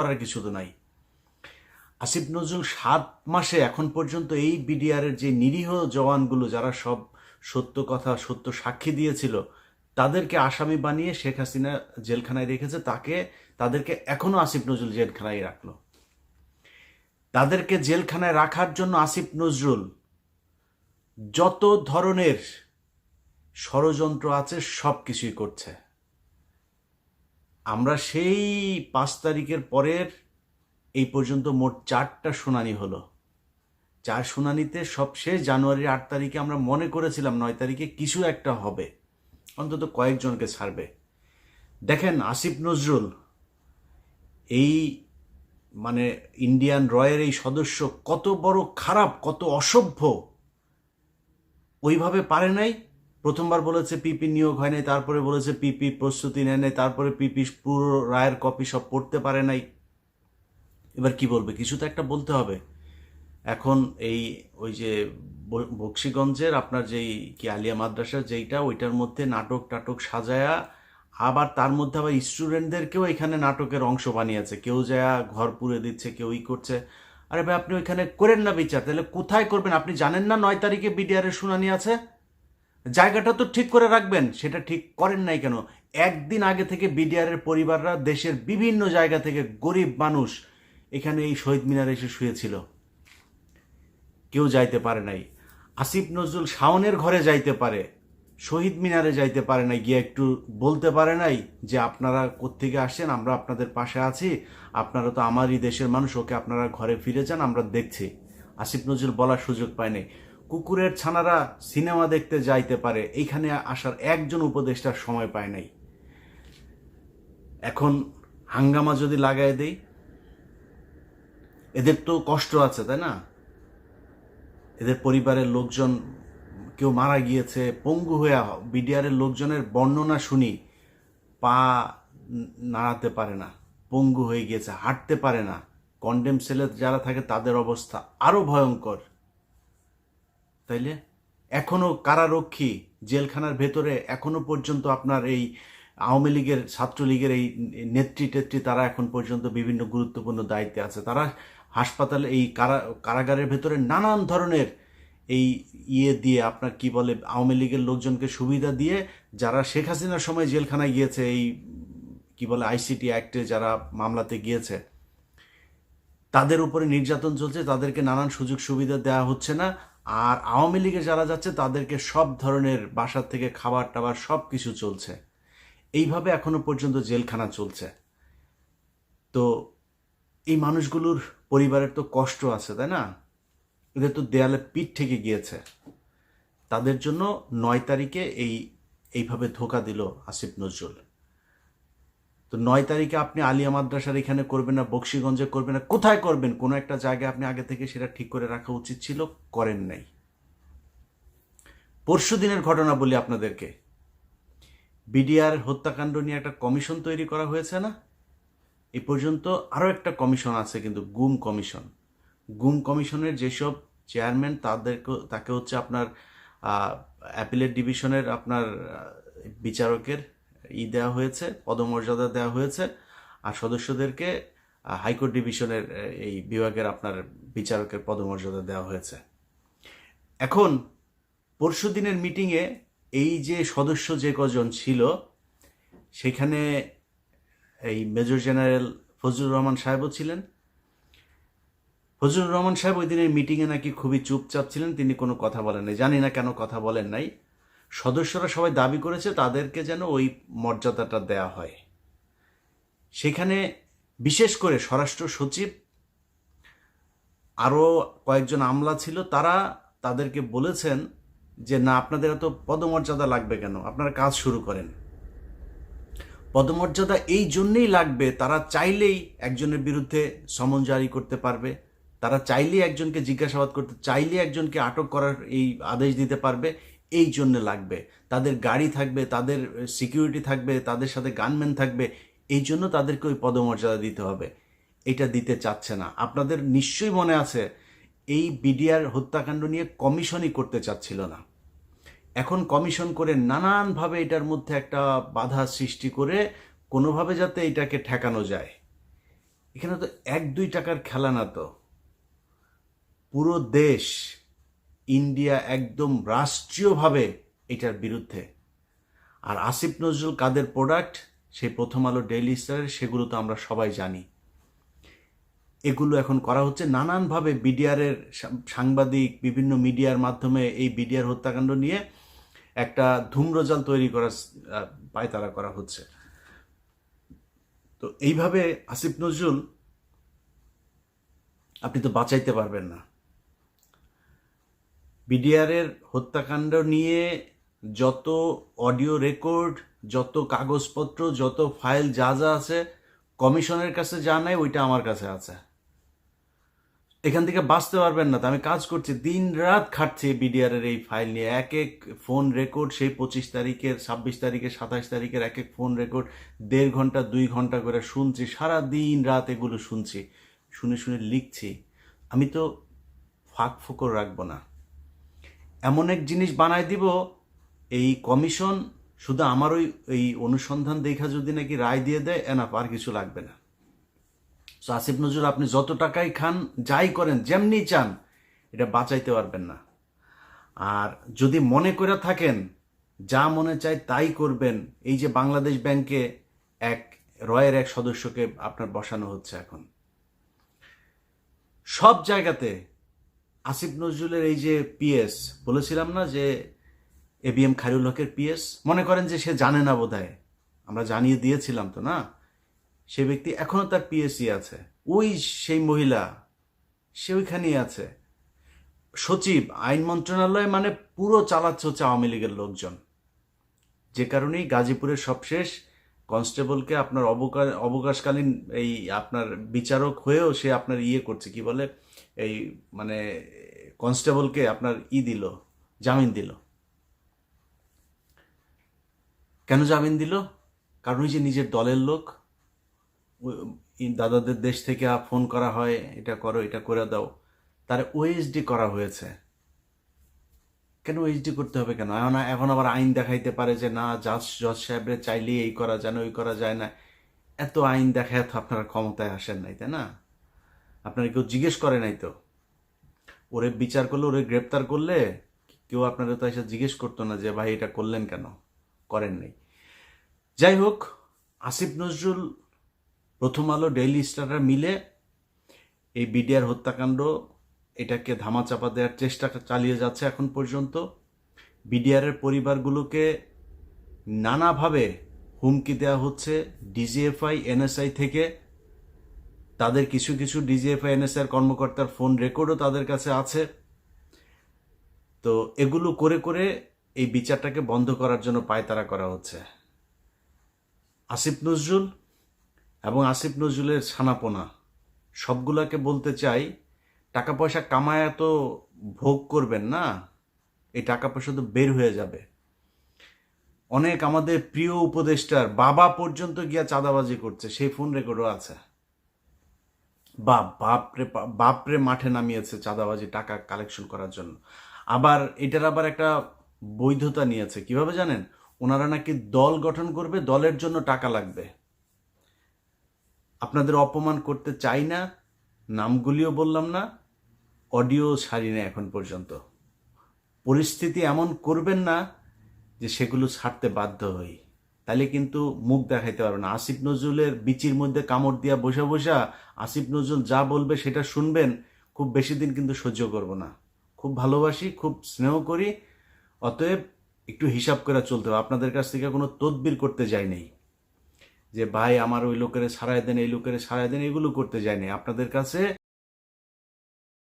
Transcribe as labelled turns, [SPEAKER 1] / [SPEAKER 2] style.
[SPEAKER 1] করার কিছু তো নাই। আসিফ নজরুল 7 মাসে এখন পর্যন্ত এই বিডিআরের যে নিরীহ জওয়ানগুলো যারা সব সত্য কথা সত্য সাক্ষী দিয়েছিল তাদেরকে আসামি বানিয়ে শেখ হাসিনা জেলখানায় রেখেছে, তাদেরকে এখনো আসিফ নজরুল জেলখানায় রাখলো। তাদেরকে জেলখানায় রাখার জন্য আসিফ নজরুল যত ধরনের ষড়যন্ত্র আছে সব কিছুই করছে। আমরা সেই 5 তারিখের পরের এই পর্যন্ত মোট 4টা শুনানি হলো। 4 শুনানিতে সবশেষ জানুয়ারির 8 তারিখে আমরা মনে করেছিলাম 9 তারিখে কিছু একটা হবে, অন্তত কয়েকজনকে ছাড়বে। দেখেন আসিফ নজরুল এই মানে ইন্ডিয়ান রয়ের এই সদস্য কত বড় খারাপ, কত অসভ্য। ওইভাবে পারে নাই। প্রথমবার বলেছে পিপি নিয়োগ হয় নাই, তারপরে বলেছে পিপি প্রস্তুতি নেয় নাই, তারপরে পিপি পুরো রায়ের কপি সব পড়তে পারে নাই। এবার কি বলবে? কিছু তো একটা বলতে হবে। এখন ওই যে বকশীগঞ্জের আপনার যেই কি আলিয়া মাদ্রাসা যেইটা, ওইটার মধ্যে নাটক টাটক সাজায়া, আবার তার মধ্যে আবার স্টুডেন্টদেরকেও এখানে নাটকের অংশ বানিয়েছে। কেউ যায় ঘর পুড়ে দিচ্ছে, কেউ করছে। আরে ভাই, আপনি ওইখানে করেন না বিচার, তাহলে কোথায় করবেন? আপনি জানেন না 9 তারিখে বিডিআরের শুনানি আছে? জায়গাটা তো ঠিক করে রাখবেন, সেটা ঠিক করেন নাই কেন? একদিন আগে থেকে বিডিআরের পরিবাররা দেশের বিভিন্ন জায়গা থেকে গরিব মানুষ এখানে এই শহীদ মিনারে এসে শুয়েছিল, কেউ যাইতে পারে নাই। আসিফ নজরুল শাওনের ঘরে যাইতে পারে, শহীদ মিনারে যাইতে পারে নাই, গিয়ে একটু বলতে পারে নাই যে আপনারা কোত্থেকে আসছেন, আমরা আপনাদের পাশে আছি, আপনারা তো আমারই দেশের মানুষ, ওকে আপনারা ঘরে ফিরে যান, আমরা দেখছি। আসিফ নজরুল বলার সুযোগ পায় নাই। কুকুরের ছানারা সিনেমা দেখতে যাইতে পারে, এইখানে আসার একজন উপদেষ্টার সময় পায় নাই। এখন হাঙ্গামা যদি লাগাই দেই, এদের তো কষ্ট আছে, তাই না? এদের পরিবারের লোকজন কেউ মারা গিয়েছে, পঙ্গু হয়ে বিডিআরের লোকজনের বর্ণনা শুনি, পা নাড়াতে পারে না, পঙ্গু হয়ে গিয়েছে, হাঁটতে পারে না। কন্ডেম সেলে যারা থাকে তাদের অবস্থা আরো ভয়ঙ্কর। তাইলে এখনো কারারক্ষী জেলখানার ভেতরে এখনো পর্যন্ত আপনার এই আওয়ামী লীগের ছাত্রলীগের এই নেত্রী টেত্রী তারা এখন পর্যন্ত বিভিন্ন গুরুত্বপূর্ণ দায়িত্বে আছে। তারা হাসপাতালে এই কারাগারের ভেতরে নানান ধরনের এই দিয়ে আপনার কি বলে আওয়ামী লীগের লোকজনকে সুবিধা দিয়ে, যারা শেখ হাসিনার সময় জেলখানায় গিয়েছে, এই কি বলে আইসিটি অ্যাক্টে যারা মামলাতে গিয়েছে, তাদের উপরে নির্যাতন চলছে, তাদেরকে নানান সুযোগ সুবিধা দেওয়া হচ্ছে না। আর আওয়ামী লীগে যারা যাচ্ছে তাদেরকে সব ধরনের বাসার থেকে খাবার টাবার সব কিছু চলছে। এইভাবে এখনো পর্যন্ত জেলখানা চলছে। তো এই মানুষগুলোর পরিবারের তো কষ্ট আছে, তাই না? এদের তো দেয়ালে পিঠ থেকে গিয়েছে। তাদের জন্য 9 তারিখে এইভাবে ধোকা দিল আসিফ নজরুল। তো 9 তারিখে আপনি আলিয়া মাদ্রাসার এখানে করবেন না, বকশীগঞ্জে করবেন না, কোথায় করবেন? কোনো একটা জায়গায় আপনি আগে থেকে সেটা ঠিক করে রাখা উচিত ছিল, করেন নাই। পরশু দিনের ঘটনা বলি আপনাদেরকে, বিডিআর হত্যাকাণ্ড নিয়ে একটা কমিশন তৈরি করা হয়েছে না? এই পর্যন্ত আরও একটা কমিশন আছে, কিন্তু গুম কমিশন। গুম কমিশনের যেসব চেয়ারম্যান তাকে হচ্ছে আপনার অ্যাপিলেট ডিভিশনের আপনার বিচারকের দেওয়া হয়েছে, পদমর্যাদা দেওয়া হয়েছে, আর সদস্যদেরকে হাইকোর্ট ডিভিশনের এই বিভাগের আপনার বিচারকের পদমর্যাদা দেওয়া হয়েছে। এখন পরশু দিনের মিটিংয়ে এই যে সদস্য যে কজন ছিল, সেখানে এই মেজর জেনারেল ফজলুর রহমান সাহেবও ছিলেন। ফজলুর রহমান সাহেব ওই দিনের মিটিংয়ে নাকি খুবই চুপচাপ ছিলেন, তিনি কোনো কথা বলেন নাই। জানি না কেন কথা বলেন নাই। সদস্যরা সবাই দাবি করেছে তাদেরকে যেন ওই মর্যাদাটা দেয়া হয়। সেখানে বিশেষ করে স্বরাষ্ট্র সচিব, আরও কয়েকজন আমলা ছিল, তাদেরকে বলেছেন যে না, আপনাদের এত পদমর্যাদা লাগবে কেন, আপনারা কাজ শুরু করেন। পদমর্যাদা এই জন্যেই লাগবে, তারা চাইলেই একজনের বিরুদ্ধে সমন জারি করতে পারবে, তারা চাইলেই একজনকে জিজ্ঞাসাবাদ করতে, চাইলে একজনকে আটক করার এই আদেশ দিতে পারবে। এই জন্য লাগবে, তাদের গাড়ি থাকবে, তাদের সিকিউরিটি থাকবে, তাদের সাথে গানম্যান থাকবে, এই জন্য তাদেরকে ওই পদমর্যাদা দিতে হবে। এটা দিতে চাচ্ছে না। আপনাদের নিশ্চয়ই মনে আছে, এই বিডিআর হত্যাকাণ্ড নিয়ে কমিশনই করতে চাচ্ছিল না। এখন কমিশন করে নানানভাবে এটার মধ্যে একটা বাধা সৃষ্টি করে কোনোভাবে যাতে এটাকে ঠেকানো যায়, এখানে তো 1-2 টাকার খেলা না তো, পুরো দেশ, ইন্ডিয়া একদম রাষ্ট্রীয়ভাবে এটার বিরুদ্ধে। আর আসিফ নজরুল কাদের প্রোডাক্ট, সেই প্রথম আলো, ডেইলি স্টারের, সেগুলো তো আমরা সবাই জানি। এগুলো এখন করা হচ্ছে নানানভাবে, বিডিআরের সাংবাদিক বিভিন্ন মিডিয়ার মাধ্যমে এই বিডিআর হত্যাকাণ্ড নিয়ে একটা ধূম্রজাল তৈরি করার পায়তারা করা হচ্ছে। তো এইভাবে আসিফ নজরুল আপনি তো বাঁচাইতে পারবেন না। বিডিআরের হত্যাকাণ্ড নিয়ে যত অডিও রেকর্ড, যত কাগজপত্র, যত ফাইল যা যা আছে, কমিশনের কাছে যা নাই ওইটা আমার কাছে আছে। এখান থেকে বাঁচতে পারবেন না। তো আমি কাজ করছি, দিন রাত খাটছি বিডিআরের এই ফাইল নিয়ে। এক এক ফোন রেকর্ড, সেই 25 তারিখের, 26 তারিখের, 27 তারিখের এক এক ফোন রেকর্ড 1.5 ঘন্টা 2 ঘন্টা করে শুনছি, সারা দিন রাত এগুলো শুনছি, শুনে শুনে লিখছি। আমি তো ফাঁক ফোকর রাখবো না, এমন এক জিনিস বানায় দিব এই কমিশন শুধু আমার এই অনুসন্ধান দেখা যদি নাকি রায় দিয়ে দেয়, এনাফ, আর কিছু লাগবে না। সো আসিফ নজরুল আপনি যত টাকাই খান, যাই করেন, যেমনি চান, এটা বাঁচাইতে পারবেন না। আর যদি মনে করে থাকেন যা মনে চায় তাই করবেন, এই যে বাংলাদেশ ব্যাংকে রয়ের এক সদস্যকে আপনার বসানো হচ্ছে এখন, সব জায়গাতে আসিফ নজরুলের এই যে পিএস, বলেছিলাম না যে এবিএম খায়রুল হকের পিএস, মনে করেন যে সে জানে না বোধহয়, আমরা জানিয়ে দিয়েছিলাম তো না, সে ব্যক্তি এখনো তার পিএসই আছে, ওই সেই মহিলা, সে ওইখানেই আছে। সচিব আইন মন্ত্রণালয় মানে পুরো চালাচ্ছে হচ্ছে আওয়ামী লীগের লোকজন। যে কারণেই গাজীপুরের সবশেষ কনস্টেবলকে আপনার অবকাশকালীন এই আপনার বিচারক হয়েও সে আপনার ইয়ে করছে, কি বলে, এই মানে কনস্টেবলকে আপনার দিল, জামিন দিল। কেন জামিন দিল? কারণ ওই যে নিজের দলের লোক, দাদাদের দেশ থেকে ফোন করা হয়, এটা করো, এটা করে দাও, তার ওএসডি করা হয়েছে। কেন ওএসডি করতে হবে কেন? এখন আবার আইন দেখাইতে পারে যে না, জজ সাহেবরে চাইলে এই করা যায় না, ওই করা যায় না। এত আইন দেখায় তো আপনারা ক্ষমতায় আসেন নাই, তাই না? আপনারা কেউ জিজ্ঞেস করে নাই তো। ওরে বিচার করলে, ওরে গ্রেপ্তার করলে কেউ আপনারা তো এসে জিজ্ঞেস করতো না যে ভাই এটা করলেন কেন, করেন নাই। যাই হোক, আসিফ নজরুল, প্রথম আলো, ডেইলি স্টাররা মিলে এই বিডিআর হত্যাকাণ্ড এটাকে ধামাচাপা দেওয়ার চেষ্টা চালিয়ে যাচ্ছে এখন পর্যন্ত। বিডিআরের পরিবারগুলোকে নানাভাবে হুমকি দেওয়া হচ্ছে ডিজিএফআই, এনএসআই থেকে। তাদের কিছু কিছু ডিজিএফআই, এনএসআই কর্মকর্তার ফোন রেকর্ডও তাদের কাছে আছে। তো এগুলো করে করে এই বিচারটাকে বন্ধ করার জন্য পায়তারা করা হচ্ছে। আসিফ নজরুল এবং আসিফ নজরুলের ছানাপোনা সবগুলাকে বলতে চাই, টাকা পয়সা কামায় তো ভোগ করবেন না, এই টাকা পয়সা তো বের হয়ে যাবে। অনেক আমাদের প্রিয় উপদেষ্টার বাবা পর্যন্ত গিয়া চাঁদাবাজি করছে, সেই ফোন রেকর্ডও আছে। বাপরে মাঠে নামিয়েছে চাঁদাবাজি টাকা কালেকশন করার জন্য। আবার এটার আবার একটা বৈধতা নিয়েছে, কিভাবে জানেন? ওনারা নাকি দল গঠন করবে, দলের জন্য টাকা লাগবে। আপনাদের অপমান করতে চাই না, নামগুলিও বললাম না, অডিও ছাড়ি না এখন পর্যন্ত। পরিস্থিতি এমন করবেন না যে সেগুলো ছাড়তে বাধ্য হই, তাহলে কিন্তু মুখ দেখাইতে পারবে না। আসিফ নজরুলের বিচির মধ্যে কামড় দিয়া বসা বসা আসিফ নজরুল যা বলবে সেটা শুনবেন, খুব বেশি দিন কিন্তু সহ্য করব না। খুব ভালোবাসি, খুব স্নেহ করি, অতএব একটু হিসাব করে চলতে হবে। আপনাদের কাছ থেকে কোনো তদবির করতে যাই নাই যে ভাই আমার ওই লোকের ছাড়াই দেন, এই লোকের ছাড়াই দেন, এগুলো করতে যাই নাই। আপনাদের কাছে